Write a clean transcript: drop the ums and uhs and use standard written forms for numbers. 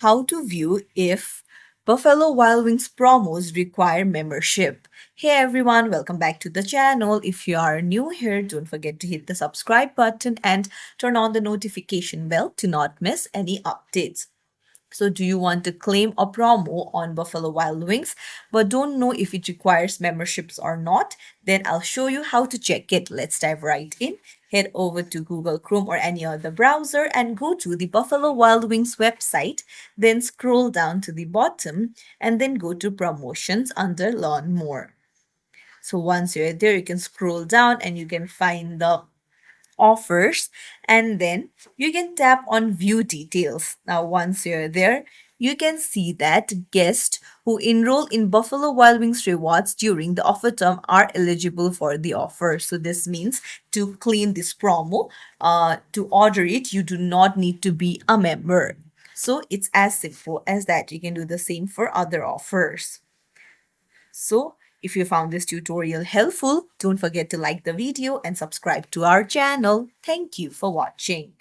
how to view if Buffalo Wild Wings promos require membership. Hey everyone, welcome back to the channel. If you are new here, don't forget to hit the subscribe button and turn on the notification bell to not miss any updates. So, do you want to claim a promo on Buffalo Wild Wings but don't know if it requires memberships or not? Then I'll show you how to check it. Let's dive right in. Head over to Google Chrome or any other browser and go to the Buffalo Wild Wings website. Then scroll down to the bottom and then go to promotions under Learn More. So once you're there, you can scroll down and you can find the offers, and then you can tap on view details. Now once you're there, you can see that guests who enroll in Buffalo Wild Wings rewards during the offer term are eligible for the offer. So this means to claim this promo, to order it, you do not need to be a member. So it's as simple as that. You can do the same for other offers. So, if you found this tutorial helpful, don't forget to like the video and subscribe to our channel. Thank you for watching.